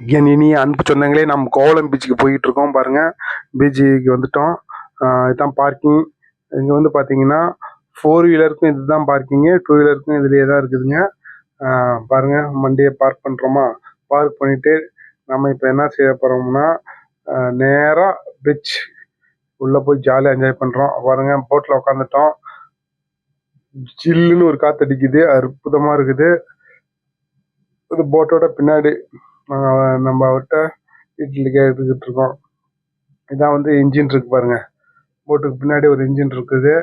என் இனிய அன்பு சொந்தங்களே, நம்ம கோவளம் பீச்சுக்கு போயிட்டு இருக்கோம் பாருங்க. பீச்சுக்கு வந்துட்டோம். இதுதான் பார்க்கிங். இங்கே வந்து பார்த்தீங்கன்னா 4 வீலருக்கும் இதுதான் பார்க்கிங்கு, 2 வீலருக்கும் இதுலேயே தான் இருக்குதுங்க. பாருங்க, வண்டியை பார்க் பண்ணுறோமா, பார்க் பண்ணிட்டு நம்ம இப்போ என்ன செய்ய போகிறோம்னா நேராக பீச் உள்ளே போய் ஜாலியாக என்ஜாய் பண்ணுறோம். பாருங்க, போட்டில் உட்காந்துட்டோம். ஜில்லுன்னு ஒரு காற்று அடிக்குது, அற்புதமாக இருக்குது. இது போட்டோட பின்னாடி நம்ம அவர்கிட்ட வீட்டில் கேட்டுக்கிட்டு இருக்கோம். இதான் வந்து இன்ஜின் இருக்கு பாருங்க. போட்டுக்கு பின்னாடி ஒரு இன்ஜின் இருக்குது.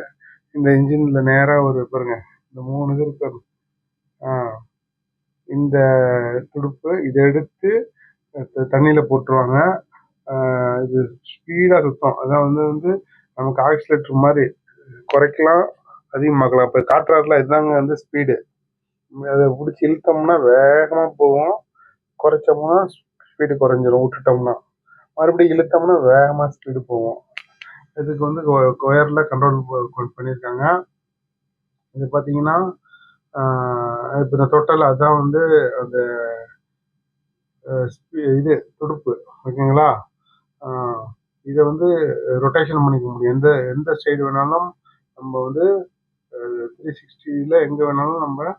இந்த இன்ஜின்ல நேராக ஒரு பாருங்க, இந்த 3 இது இருக்கு. இந்த துடுப்பு இதை எடுத்து தண்ணியில போட்டுருவாங்க. இது ஸ்பீடாக சுத்தம். அதான் வந்து நமக்கு ஆக்சிலேட்டர் மாதிரி குறைக்கலாம், அதிகமாக்கலாம். இப்போ காட்டுறாருல, இதுதாங்க வந்து ஸ்பீடு. அதை பிடிச்சி இழுத்தோம்னா வேகமாக போகும், குறைச்சோம்னா ஸ்பீடு குறைஞ்சிரும். விட்டுட்டோம்னா மறுபடியும் இழுத்தோம்னா வேகமாக ஸ்பீடு போகும். இதுக்கு வந்து ஒயரில் கண்ட்ரோல் பண்ணியிருக்காங்க. இது பார்த்தீங்கன்னா இப்போ இந்த தொட்டல் அதுதான் வந்து அந்த இது துடுப்பு, ஓகேங்களா. இதை வந்து ரொட்டேஷன் பண்ணிக்க முடியும். எந்த சைடு வேணாலும் நம்ம வந்து 360ல் எங்கே வேணாலும் நம்ம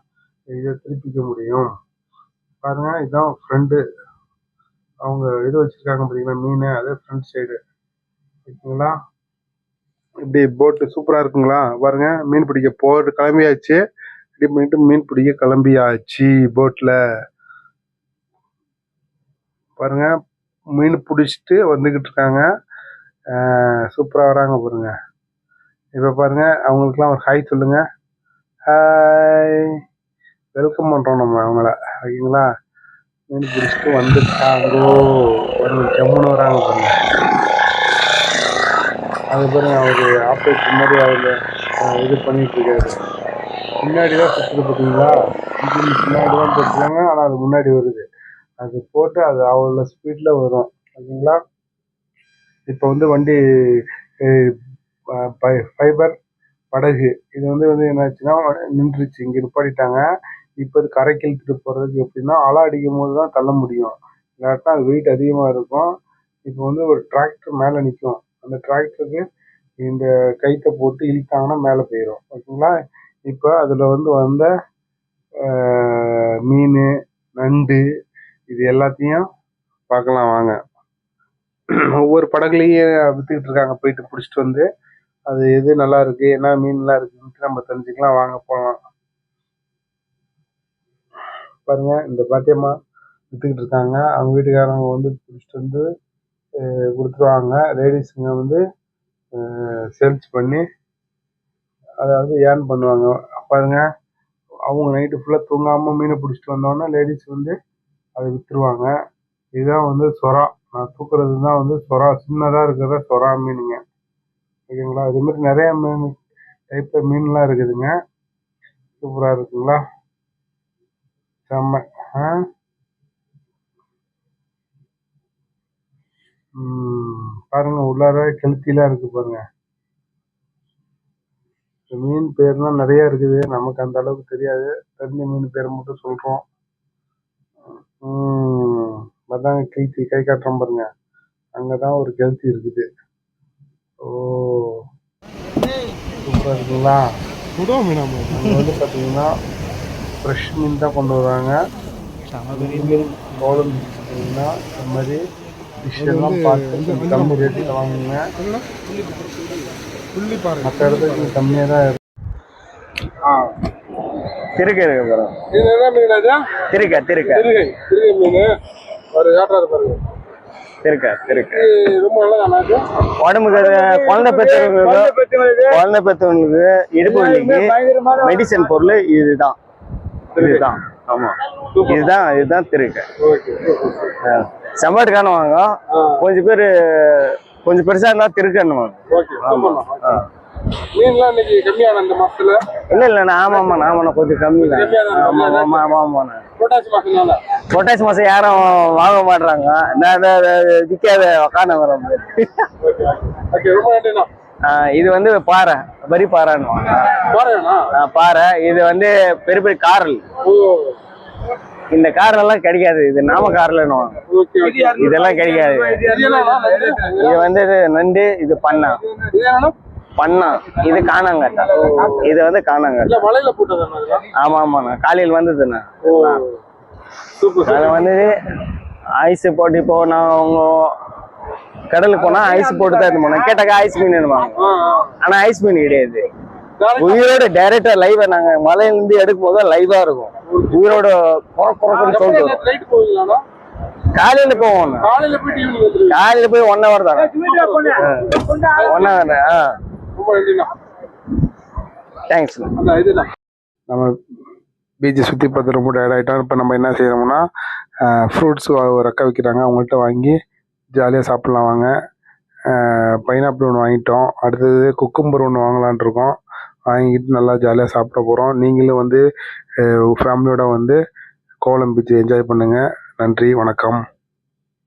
இதை திருப்பிக்க முடியும். பாருங்க, இதுதான் ஃப்ரண்ட். அவங்க இது வச்சிருக்காங்க பார்த்தீங்கன்னா மீன், அதே ஃப்ரண்ட் சைடு, ஓகேங்களா. இப்படி போட்டு சூப்பராக இருக்குங்களா. பாருங்க, மீன் பிடிக்க போட்டு கிளம்பியாச்சு. இப்படி பண்ணிட்டு மீன் பிடிக்க கிளம்பியாச்சு போட்டில். பாருங்க, மீன் பிடிச்சிட்டு வந்துக்கிட்டு இருக்காங்க. சூப்பராக வராங்க பாருங்க. இப்போ பாருங்க, அவங்களுக்குலாம் ஒரு ஹாய் சொல்லுங்க. ஹாய், வெல்கம் பண்ணுறோம் நம்ம அவங்கள, ஓகேங்களா. மீன் பிடிச்சிட்டு வந்துட்டாங்கோ. ஒரு ஜம்முன்னு வராங்க பாருங்க. அது பாருங்க, அவர் ஆப்ரேட்டர் மாதிரி அவங்க இது பண்ணிட்டு இருக்காரு. முன்னாடி தான் சுற்றுது பார்த்தீங்களா. இன்ஜின் பின்னாடி தான் போட்டுருக்காங்க, ஆனால் அது முன்னாடி வருது. அது போட்டு அது அவ்வளோ ஸ்பீடில் வரும், ஓகேங்களா. இப்போ வந்து வண்டி ஃபைபர் படகு இது வந்து என்னாச்சுன்னா நின்றுச்சு, இங்கே நிப்பாட்டிட்டாங்க. இப்போ இது கரைக்கு இழுத்துட்டு போகிறதுக்கு எப்படின்னா அலை அடிக்கும் போது தான் தள்ள முடியும், இல்லாட்டா அது வெயிட் அதிகமாக இருக்கும். இப்போ வந்து ஒரு டிராக்டர் மேலே நிற்கும். அந்த டிராக்டருக்கு இந்த கைத்தை போட்டு இழுத்தாங்கன்னா மேலே போயிடும், ஓகேங்களா. இப்போ அதில் வந்து வந்த மீன், நண்டு இது எல்லாத்தையும் பார்க்கலாம் வாங்க. ஒவ்வொரு படகுலையும் விற்றுக்கிட்டு இருக்காங்க. போயிட்டு பிடிச்சிட்டு வந்து அது எது நல்லா இருக்கு, என்ன மீன்லாம் இருக்குன்ட்டு நம்ம தெரிஞ்சுக்கலாம். வாங்க போகலாம். பாருங்க, இந்த பாத்தியம்மா விற்றுக்கிட்டு இருக்காங்க. அவங்க வீட்டுக்காரங்க வந்து பிடிச்சிட்டு வந்து கொடுத்துருவாங்க. லேடிஸுங்க வந்து சேல்ஸ் பண்ணி அதாவது ஏர்ன் பண்ணுவாங்க. பாருங்க, அவங்க நைட்டு ஃபுல்லாக தூங்காமல் மீனை பிடிச்சிட்டு வந்தோன்னா லேடிஸ் வந்து அதை விற்றுருவாங்க. இதுதான் வந்து சொரா. நான் தூக்குறது தான் வந்து சொரா. சின்னதாக இருக்கிறத சொரா மீனுங்க, ஓகேங்களா. இது மாதிரி நிறைய மீன் டைப் மீன்லாம் இருக்குதுங்க. சூப்பராக இருக்குங்களா, செம்ம. பாருங்க, உள்ளார கெளுத்திலாம் இருக்கு பாருங்க. மீன் பேர்லாம் நிறைய இருக்குது, நமக்கு அந்த அளவுக்கு தெரியாது. தெரிஞ்ச மீன் பேரை மட்டும் சொல்றோம். அதாங்க கெளுத்தி, கை காட்டுறோம் பாருங்க. அங்கதான் ஒரு கெளுத்தி இருக்குது. ஓ, சூப்பரா இருக்குங்களா. அங்க வந்து பாத்தீங்கன்னா ஃப்ரெஷ் மீன் தான் கொண்டு வராங்க. கோலம் பார்த்தீங்கன்னா இந்த மாதிரி ஃபிஷ் எல்லாம் பார்த்து கம்மி ரேட்டில் வாங்குங்க. மற்ற இடத்துக்கு கம்மியாக தான் இருக்கு. திருக்கை இருக்கு பாருங்க. இது என்ன மீன்? அது திருக்கை திருக்கை திருகை. திருகை மீன் ஒரு காட்டுறாரு பாருங்க. திருக்கை திருக்கை ரொம்ப நல்லதானது. உடம்புக்கு குழந்தை பெற்றவங்களுக்கு இடுப்பு வலிக்கு மெடிசன் பொருள் இதுதான். இதுதான், ஆமா, இதுதான் திருக்கை. செம்பாட்டுக்கான வாங்க. கொஞ்சம் பெருசா இருந்தா திருக்கன்னு வாங்க. மீன்லாம் இன்னைக்கு கம்மியான இந்த மாசத்துல? இல்ல ஆமாண்ணா, கொஞ்சம் கம்மி தான். ஆமா, புரட்டாசி மாசம் யாரும் வாங்க மாட்டாங்க. விற்காத உக்கான வர. இது வந்து பாறை, வரி பாறைன்னு பாறை. இது வந்து பெரிய பெரிய காரல். இந்த கார்ல எல்லாம் கிடைக்காது. இது நாம கார்ல இதெல்லாம் கிடைக்காது. இது வந்து இது நண்டு, இது பண்ணா இது காணாங்கட்டா. இது வந்து காணாங்கட்டா. ஆமா ஆமாண்ணா, காலையில் வந்ததுண்ணா. அதில் வந்து ஐஸ் போட்டு, இப்போ நான் உங்க கடலுக்கு போனா ஐஸ் போட்டு தான் எடுத்து போனோம். கேட்டாக்கா ஐஸ் மீன் எடுப்பாங்க, ஆனா ஐஸ் மீன் கிடையாது. உயிரோட டைரக்டா லைவா நாங்க மலையில இருந்து எடுக்கும் போது லைவா இருக்கும். உயிரோட சொல்லிட்டு காலையில போவோம். காலையில போய் 1 hour தானே. 1 hour. தேங்க்ஸ். நம்ம பீச்சை சுற்றி பார்த்து ரொம்ப டயர்ட் ஆகிட்டோம். இப்போ நம்ம என்ன செய்யணும்னா ஃப்ரூட்ஸ் ரெக்க வைக்கிறாங்க, அவங்கள்ட்ட வாங்கி ஜாலியாக சாப்பிட்லாம் வாங்க. பைனாப்பிள் ஒன்று வாங்கிட்டோம். அடுத்தது குக்கும்பர் ஒன்று வாங்கலான் இருக்கோம். வாங்கிட்டு நல்லா ஜாலியாக சாப்பிட போகிறோம். நீங்களும் வந்து ஃபேமிலியோட வந்து கோவளம் பீச்சை என்ஜாய் பண்ணுங்கள். நன்றி, வணக்கம்.